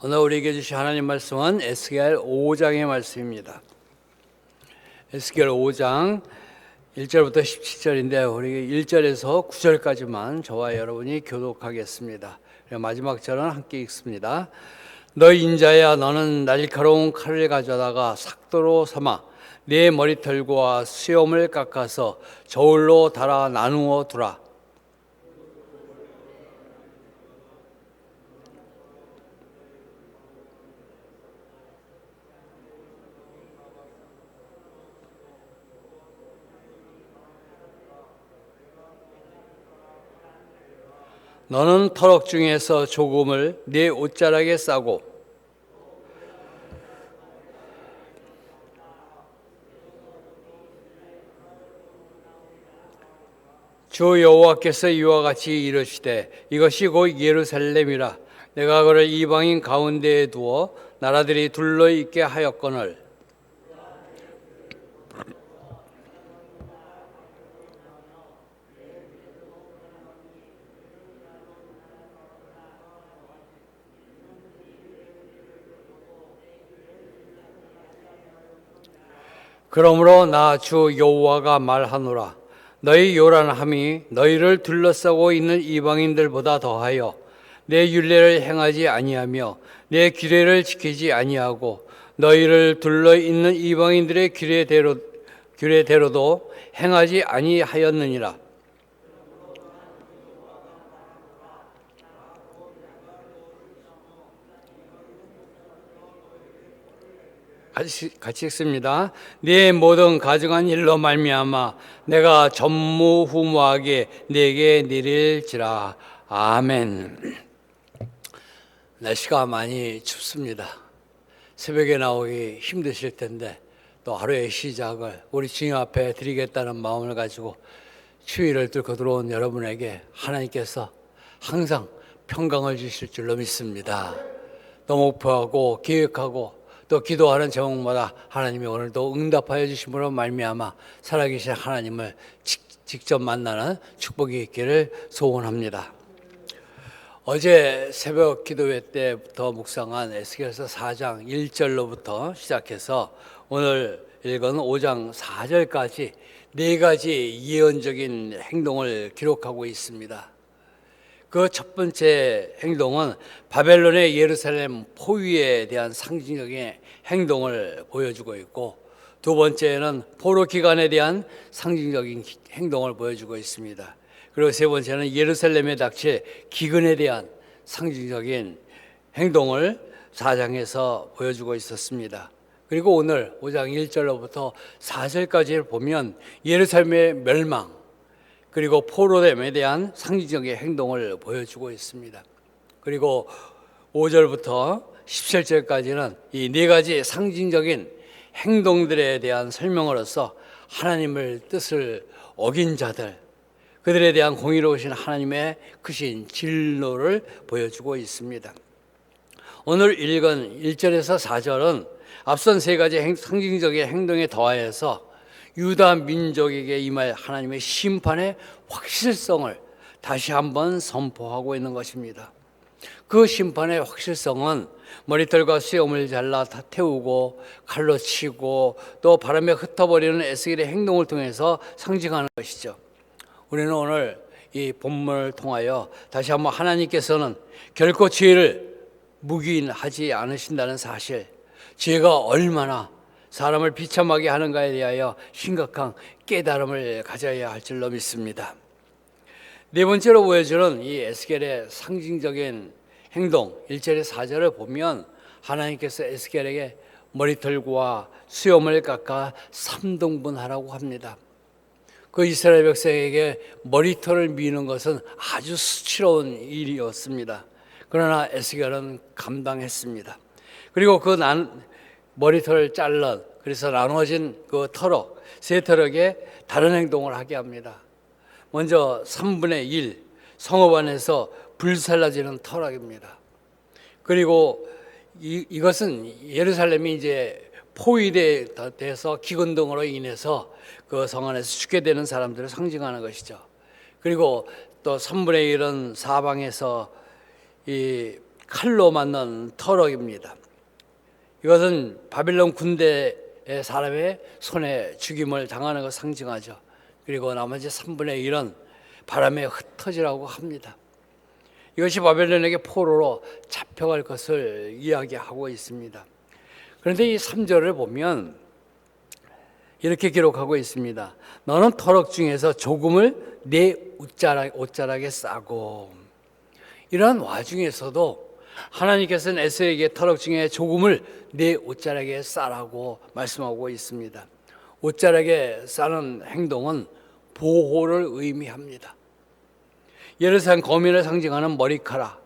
오늘 우리에게 주신 하나님 말씀은 에스겔 5장의 말씀입니다. 에스겔 5장 1절부터 17절인데 우리 1절에서 9절까지만 저와 여러분이 교독하겠습니다. 마지막 절은 함께 읽습니다. 너 인자야, 너는 날카로운 칼을 가져다가 삭도로 삼아 네 머리털과 수염을 깎아서 저울로 달아 나누어 두라. 너는 터럭 중에서 조금을 네 옷자락에 싸고 주 여호와께서 이와 같이 이르시되 이것이 곧 예루살렘이라. 내가 그를 이방인 가운데에 두어 나라들이 둘러 있게 하였거늘 그러므로 나 주 여호와가 말하노라. 너희 요란함이 너희를 둘러싸고 있는 이방인들보다 더하여 내 율례를 행하지 아니하며 내 규례를 지키지 아니하고 너희를 둘러 있는 이방인들의 규례대로도 행하지 아니하였느니라. 같이 읽습니다. 네 모든 가증한 일로 말미암아 내가 전무후무하게 네게 내릴지라. 아멘. 날씨가 많이 춥습니다. 새벽에 나오기 힘드실 텐데 또 하루의 시작을 우리 주님 앞에 드리겠다는 마음을 가지고 추위를 뚫고 들어온 여러분에게 하나님께서 항상 평강을 주실 줄로 믿습니다. 또 목표하고 계획하고 또 기도하는 제목마다 하나님이 오늘도 응답하여 주심으로 말미암아 살아계신 하나님을 직접 만나는 축복이 있기를 소원합니다. 어제 새벽 기도회 때부터 묵상한 에스겔서 4장 1절로부터 시작해서 오늘 읽은 5장 4절까지 네 가지 예언적인 행동을 기록하고 있습니다. 그 첫 번째 행동은 바벨론의 예루살렘 포위에 대한 상징적인 행동을 보여주고 있고, 두 번째는 포로 기간에 대한 상징적인 행동을 보여주고 있습니다. 그리고 세 번째는 예루살렘에 닥칠 기근에 대한 상징적인 행동을 4장에서 보여주고 있었습니다. 그리고 오늘 5장 1절로부터 4절까지를 보면 예루살렘의 멸망 그리고 포로됨에 대한 상징적인 행동을 보여주고 있습니다. 그리고 5절부터 17절까지는 이 네 가지 상징적인 행동들에 대한 설명으로서 하나님의 뜻을 어긴 자들, 그들에 대한 공의로우신 하나님의 크신 진노를 보여주고 있습니다. 오늘 읽은 1절에서 4절은 앞선 세 가지 상징적인 행동에 더하여서 유다 민족에게 임할 하나님의 심판의 확실성을 다시 한번 선포하고 있는 것입니다. 그 심판의 확실성은 머리털과 수염을 잘라 다 태우고 칼로 치고 또 바람에 흩어버리는 에스겔의 행동을 통해서 상징하는 것이죠. 우리는 오늘 이 본문을 통하여 다시 한번 하나님께서는 결코 죄를 묵인하지 않으신다는 사실, 죄가 얼마나 사람을 비참하게 하는가에 대하여 심각한 깨달음을 가져야 할 줄로 믿습니다. 네 번째로 보여주는 이 에스겔의 상징적인 행동 1절에 4절을 보면 하나님께서 에스겔에게 머리털과 수염을 깎아 3등분하라고 합니다. 그 이스라엘 백성에게 머리털을 미는 것은 아주 수치로운 일이었습니다. 그러나 에스겔은 감당했습니다. 그리고 그 머리털을 잘라 그래서 나눠진 그 터럭, 세 터럭에 다른 행동을 하게 합니다. 먼저 3분의 1 성읍 안에서 불살라지는 터럭입니다. 그리고 이것은 예루살렘이 이제 포위돼서 기근 등으로 인해서 그 성 안에서 죽게 되는 사람들을 상징하는 것이죠. 그리고 또 3분의 1은 사방에서 이 칼로 만든 터럭입니다. 이것은 바빌론 군대의 사람의 손에 죽임을 당하는 것을 상징하죠. 그리고 나머지 3분의 1은 바람에 흩어지라고 합니다. 이것이 바벨론에게 포로로 잡혀갈 것을 이야기하고 있습니다. 그런데 이 3절을 보면 이렇게 기록하고 있습니다. 너는 터럭 중에서 조금을 내 옷자락에 싸고. 이러한 와중에서도 하나님께서는 에스겔에게 터럭 중에 조금을 내 옷자락에 싸라고 말씀하고 있습니다. 옷자락에 싸는 행동은 보호를 의미합니다. 예루살렘 거민을 상징하는 머리카락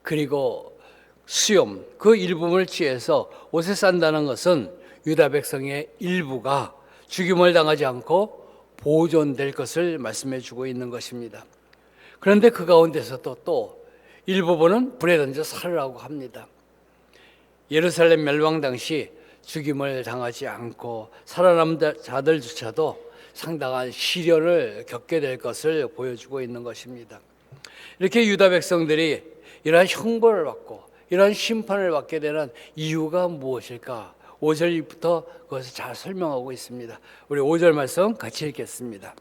그리고 수염 그 일부분을 취해서 옷에 싼다는 것은 유다 백성의 일부가 죽임을 당하지 않고 보존될 것을 말씀해 주고 있는 것입니다. 그런데 그 가운데서도 또 일부분은 불에 던져 살으라고 합니다. 예루살렘 멸망 당시 죽임을 당하지 않고 살아남은 자들조차도 상당한 시련을 겪게 될 것을 보여주고 있는 것입니다. 이렇게 유다 백성들이 이러한 형벌을 받고 이러한 심판을 받게 되는 이유가 무엇일까? 5절부터 그것을 잘 설명하고 있습니다. 우리 5절 말씀 같이 읽겠습니다.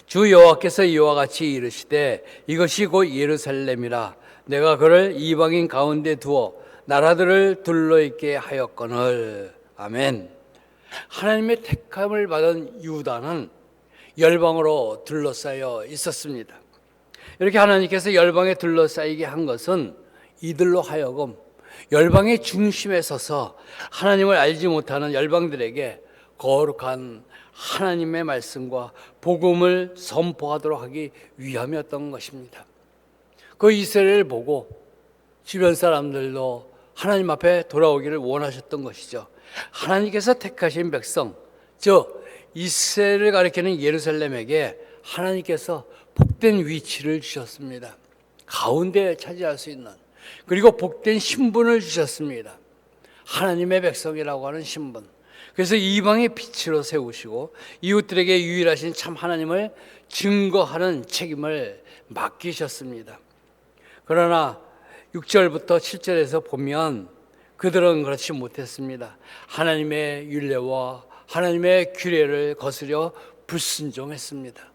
주 여호와께서 이와 같이 이르시되 이것이 곧 예루살렘이라 내가 그를 이방인 가운데 두어 나라들을 둘러있게 하였거늘. 아멘. 하나님의 택함을 받은 유다는 열방으로 둘러싸여 있었습니다. 이렇게 하나님께서 열방에 둘러싸이게 한 것은 이들로 하여금 열방의 중심에 서서 하나님을 알지 못하는 열방들에게 거룩한 하나님의 말씀과 복음을 선포하도록 하기 위함이었던 것입니다. 그 이스라엘을 보고 주변 사람들도 하나님 앞에 돌아오기를 원하셨던 것이죠. 하나님께서 택하신 백성, 즉 이스라엘을 가리키는 예루살렘에게 하나님께서 복된 위치를 주셨습니다. 가운데에 차지할 수 있는, 그리고 복된 신분을 주셨습니다. 하나님의 백성이라고 하는 신분. 그래서 이방의 빛으로 세우시고 이웃들에게 유일하신 참 하나님을 증거하는 책임을 맡기셨습니다. 그러나 6절부터 7절에서 보면 그들은 그렇지 못했습니다. 하나님의 율례와 하나님의 규례를 거스려 불순종했습니다.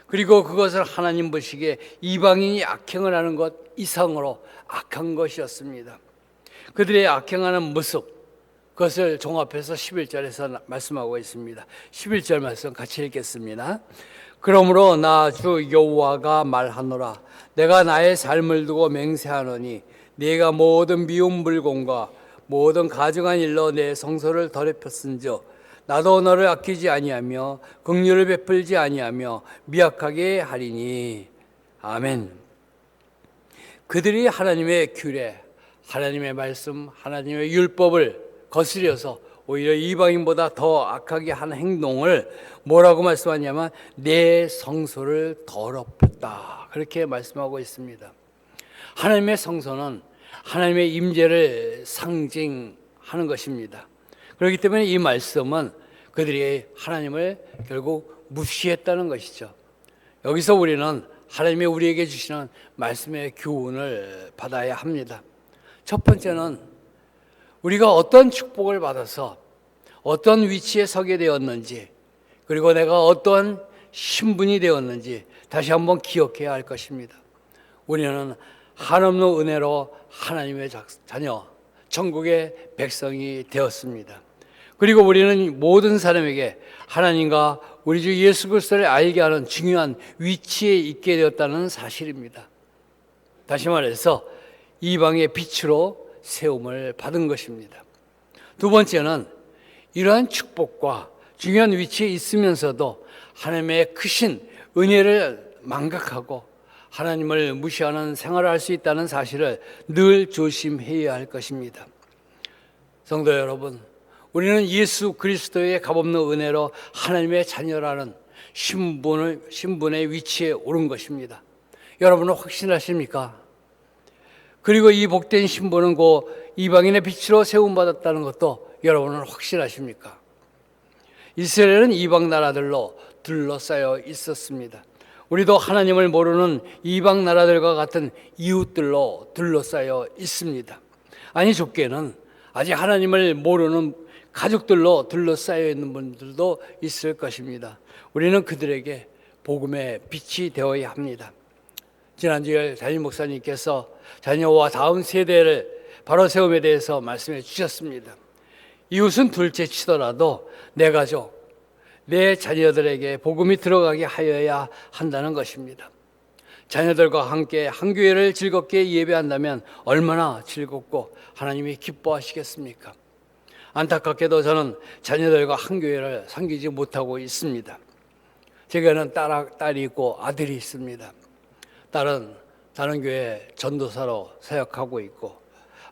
그리고 그것을 하나님 보시기에 이방인이 악행을 하는 것 이상으로 악한 것이었습니다. 그들의 악행하는 모습, 그것을 종합해서 11절에서 말씀하고 있습니다. 11절 말씀 같이 읽겠습니다. 그러므로 나 주 여호와가 말하노라. 내가 나의 삶을 두고 맹세하노니 네가 모든 미운 물건과 모든 가증한 일로 내 성소를 더럽혔은즉 나도 너를 아끼지 아니하며 긍휼을 베풀지 아니하며 미약하게 하리니. 아멘. 그들이 하나님의 규례, 하나님의 말씀, 하나님의 율법을 거스려서 오히려 이방인보다 더 악하게 한 행동을 뭐라고 말씀하냐면 내 성소를 더럽혔다, 그렇게 말씀하고 있습니다. 하나님의 성소는 하나님의 임재를 상징하는 것입니다. 그렇기 때문에 이 말씀은 그들이 하나님을 결국 무시했다는 것이죠. 여기서 우리는 하나님이 우리에게 주시는 말씀의 교훈을 받아야 합니다. 첫 번째는 우리가 어떤 축복을 받아서 어떤 위치에 서게 되었는지, 그리고 내가 어떤 신분이 되었는지 다시 한번 기억해야 할 것입니다. 우리는 한없는 은혜로 하나님의 자녀, 천국의 백성이 되었습니다. 그리고 우리는 모든 사람에게 하나님과 우리 주 예수 그리스도를 알게 하는 중요한 위치에 있게 되었다는 사실입니다. 다시 말해서 이방의 빛으로 세움을 받은 것입니다. 두 번째는 이러한 축복과 중요한 위치에 있으면서도 하나님의 크신 은혜를 망각하고 하나님을 무시하는 생활을 할 수 있다는 사실을 늘 조심해야 할 것입니다. 성도 여러분, 우리는 예수 그리스도의 값없는 은혜로 하나님의 자녀라는 신분의 위치에 오른 것입니다. 여러분은 확신하십니까? 그리고 이 복된 신분은 곧 이방인의 빛으로 세움받았다는 것도 여러분은 확신하십니까? 이스라엘은 이방 나라들로 둘러싸여 있었습니다. 우리도 하나님을 모르는 이방 나라들과 같은 이웃들로 둘러싸여 있습니다. 아니 좋게는 아직 하나님을 모르는 가족들로 둘러싸여 있는 분들도 있을 것입니다. 우리는 그들에게 복음의 빛이 되어야 합니다. 지난주에 담임 목사님께서 자녀와 다음 세대를 바로 세움에 대해서 말씀해 주셨습니다. 이웃은 둘째 치더라도 내 가족, 내 자녀들에게 복음이 들어가게 하여야 한다는 것입니다. 자녀들과 함께 한 교회를 즐겁게 예배한다면 얼마나 즐겁고 하나님이 기뻐하시겠습니까? 안타깝게도 저는 자녀들과 한 교회를 섬기지 못하고 있습니다. 제게는 딸이 있고 아들이 있습니다. 딸은 다른 교회 전도사로 사역하고 있고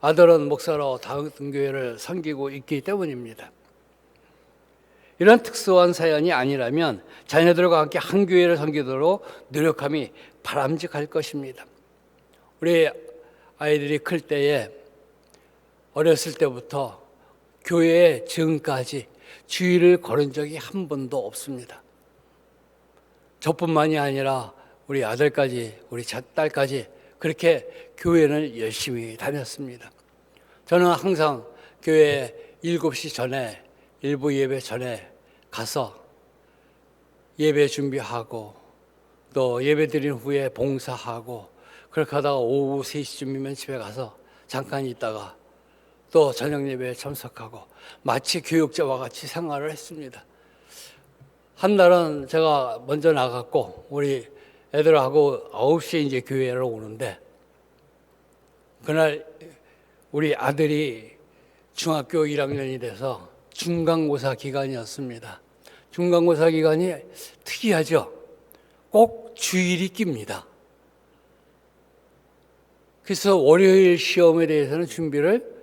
아들은 목사로 다른 교회를 섬기고 있기 때문입니다. 이런 특수한 사연이 아니라면 자녀들과 함께 한 교회를 섬기도록 노력함이 바람직할 것입니다. 우리 아이들이 클 때에 어렸을 때부터 교회에 지금까지 주일을 걸은 적이 한 번도 없습니다. 저뿐만이 아니라 우리 아들까지 우리 딸까지 그렇게 교회를 열심히 다녔습니다. 저는 항상 교회 7시 전에 일부 예배 전에 가서 예배 준비하고 또 예배 드린 후에 봉사하고 그렇게 하다가 오후 3시쯤이면 집에 가서 잠깐 있다가 또 저녁 예배에 참석하고 마치 교육자와 같이 생활을 했습니다. 한 날은 제가 먼저 나갔고 우리 애들하고 9시에 이제 교회를 오는데 그날 우리 아들이 중학교 1학년이 돼서 중간고사 기간이었습니다. 중간고사 기간이 특이하죠. 꼭 주일이 낍니다. 그래서 월요일 시험에 대해서는 준비를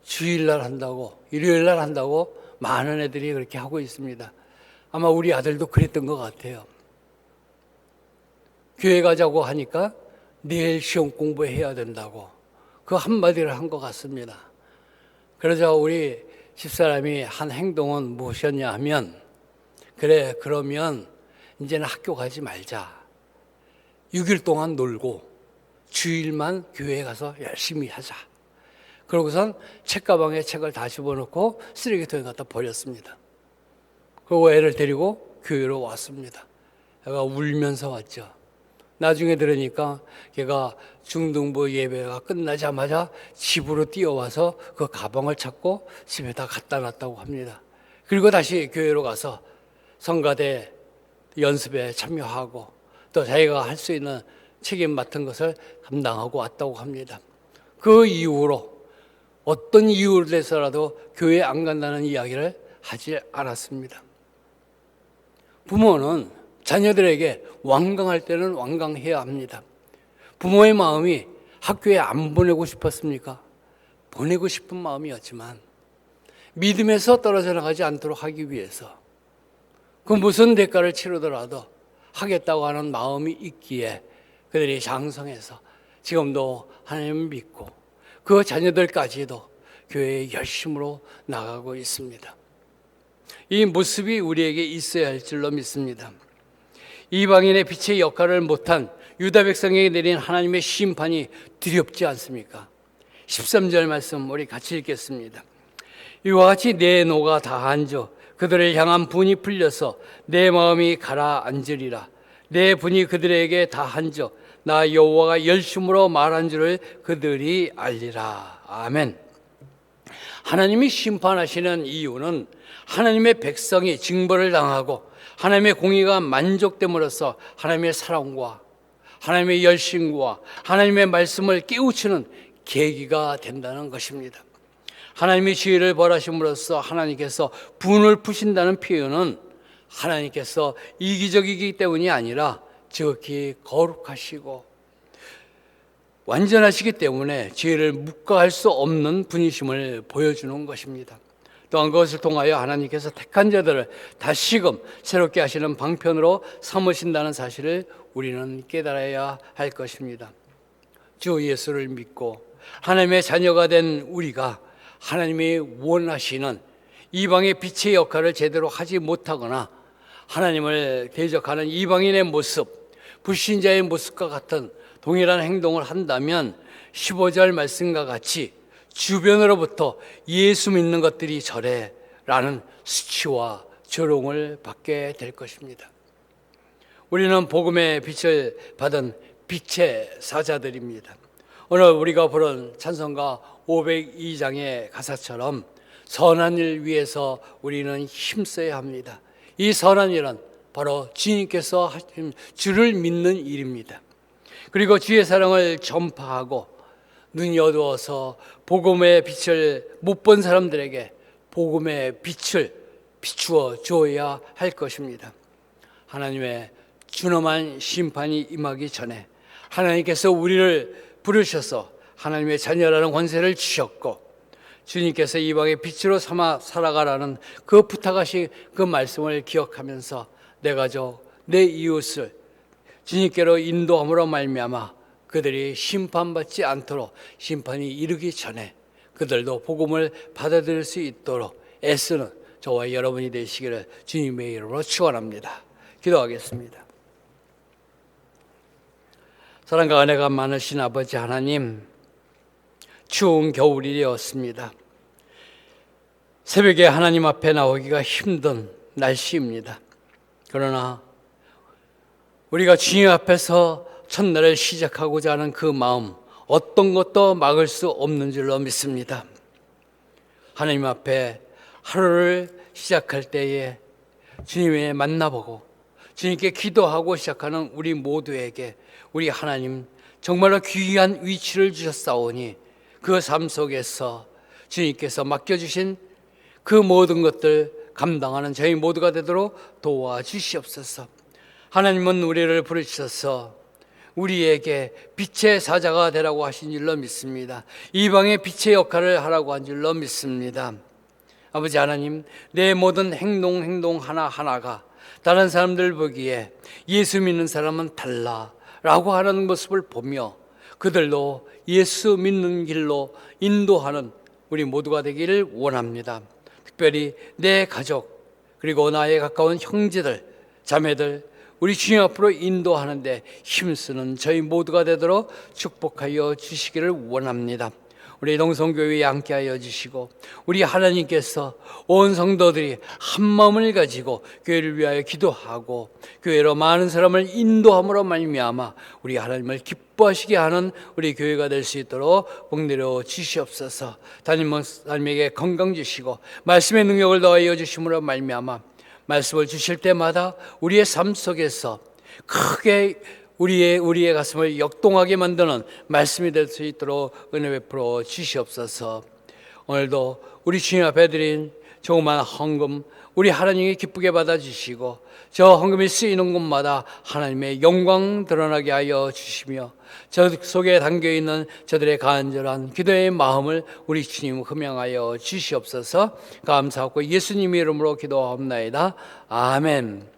주일날 한다고, 일요일날 한다고 많은 애들이 그렇게 하고 있습니다. 아마 우리 아들도 그랬던 것 같아요. 교회 가자고 하니까 내일 시험 공부해야 된다고 그 한마디를 한 것 같습니다. 그러자 우리 집사람이 한 행동은 무엇이었냐 하면 그래 그러면 이제는 학교 가지 말자. 6일 동안 놀고 주일만 교회에 가서 열심히 하자. 그러고선 책가방에 책을 다 집어넣고 쓰레기통에 갖다 버렸습니다. 그리고 애를 데리고 교회로 왔습니다. 애가 울면서 왔죠. 나중에 들으니까 걔가 중등부 예배가 끝나자마자 집으로 뛰어와서 그 가방을 찾고 집에다 갖다 놨다고 합니다. 그리고 다시 교회로 가서 성가대 연습에 참여하고 또 자기가 할 수 있는 책임 맡은 것을 감당하고 왔다고 합니다. 그 이후로 어떤 이유로 돼서라도 교회에 안 간다는 이야기를 하지 않았습니다. 부모는 자녀들에게 완강할 때는 완강해야 합니다. 부모의 마음이 학교에 안 보내고 싶었습니까? 보내고 싶은 마음이었지만 믿음에서 떨어져 나가지 않도록 하기 위해서 그 무슨 대가를 치르더라도 하겠다고 하는 마음이 있기에 그들이 장성해서 지금도 하나님을 믿고 그 자녀들까지도 교회에 열심으로 나가고 있습니다. 이 모습이 우리에게 있어야 할 줄로 믿습니다. 이방인의 빛의 역할을 못한 유다 백성에게 내린 하나님의 심판이 두렵지 않습니까? 13절 말씀 우리 같이 읽겠습니다. 이와 같이 내 노가 다한저 그들을 향한 분이 풀려서 내 마음이 가라앉으리라. 내 분이 그들에게 다한저 나 여호와가 열심으로 말한 줄을 그들이 알리라. 아멘. 하나님이 심판하시는 이유는 하나님의 백성이 징벌을 당하고 하나님의 공의가 만족됨으로써 하나님의 사랑과 하나님의 열심과 하나님의 말씀을 깨우치는 계기가 된다는 것입니다. 하나님이 죄를 벌하심으로써 하나님께서 분을 푸신다는 표현은 하나님께서 이기적이기 때문이 아니라 지극히 거룩하시고 완전하시기 때문에 죄를 묵과할 수 없는 분이심을 보여주는 것입니다. 또한 그것을 통하여 하나님께서 택한 자들을 다시금 새롭게 하시는 방편으로 삼으신다는 사실을 우리는 깨달아야 할 것입니다. 주 예수를 믿고 하나님의 자녀가 된 우리가 하나님이 원하시는 이방의 빛의 역할을 제대로 하지 못하거나 하나님을 대적하는 이방인의 모습, 불신자의 모습과 같은 동일한 행동을 한다면 15절 말씀과 같이 주변으로부터 예수 믿는 것들이 저래 라는 수치와 조롱을 받게 될 것입니다. 우리는 복음의 빛을 받은 빛의 사자들입니다. 오늘 우리가 부른 찬송가 502장의 가사처럼 선한 일 위해서 우리는 힘써야 합니다. 이 선한 일은 바로 주님께서 하신 주를 믿는 일입니다. 그리고 주의 사랑을 전파하고 눈이 어두워서 복음의 빛을 못 본 사람들에게 복음의 빛을 비추어 줘야 할 것입니다. 하나님의 준엄한 심판이 임하기 전에 하나님께서 우리를 부르셔서 하나님의 자녀라는 권세를 주셨고 주님께서 이방의 빛으로 삼아 살아가라는 그 부탁하신 그 말씀을 기억하면서 내 가족, 내 이웃을 주님께로 인도함으로 말미암아 그들이 심판받지 않도록 심판이 이르기 전에 그들도 복음을 받아들일 수 있도록 애쓰는 저와 여러분이 되시기를 주님의 이름으로 축원합니다. 기도하겠습니다. 사랑과 은혜가 많으신 아버지 하나님, 추운 겨울이 되었습니다. 새벽에 하나님 앞에 나오기가 힘든 날씨입니다. 그러나 우리가 주님 앞에서 첫날을 시작하고자 하는 그 마음, 어떤 것도 막을 수 없는 줄로 믿습니다. 하나님 앞에 하루를 시작할 때에 주님을 만나보고 주님께 기도하고 시작하는 우리 모두에게 우리 하나님 정말로 귀한 위치를 주셨사오니 그 삶 속에서 주님께서 맡겨주신 그 모든 것들 감당하는 저희 모두가 되도록 도와주시옵소서. 하나님은 우리를 부르셔서 우리에게 빛의 사자가 되라고 하신 줄로 믿습니다. 이방의 빛의 역할을 하라고 한 줄로 믿습니다. 아버지 하나님, 내 모든 행동 하나하나가 다른 사람들 보기에 예수 믿는 사람은 달라라고 하는 모습을 보며 그들도 예수 믿는 길로 인도하는 우리 모두가 되기를 원합니다. 특별히 내 가족 그리고 나의 가까운 형제들, 자매들 우리 주님 앞으로 인도하는데 힘쓰는 저희 모두가 되도록 축복하여 주시기를 원합니다. 우리 동성교회에 함께하여 주시고 우리 하나님께서 온 성도들이 한 마음을 가지고 교회를 위하여 기도하고 교회로 많은 사람을 인도함으로 말미암아 우리 하나님을 기뻐하시게 하는 우리 교회가 될 수 있도록 복내려 주시옵소서. 담임 목사님에게 건강 주시고 말씀의 능력을 더하여 주심으로 말미암아 말씀을 주실 때마다 우리의 삶 속에서 크게 우리의 가슴을 역동하게 만드는 말씀이 될 수 있도록 은혜 베풀어 주시옵소서. 오늘도 우리 주님 앞에 드린 조그만 헌금 우리 하나님이 기쁘게 받아주시고 저 헌금이 쓰이는 곳마다 하나님의 영광 드러나게 하여 주시며 저 속에 담겨있는 저들의 간절한 기도의 마음을 우리 주님 흠양하여 주시옵소서. 감사하고 예수님 이름으로 기도하옵나이다. 아멘.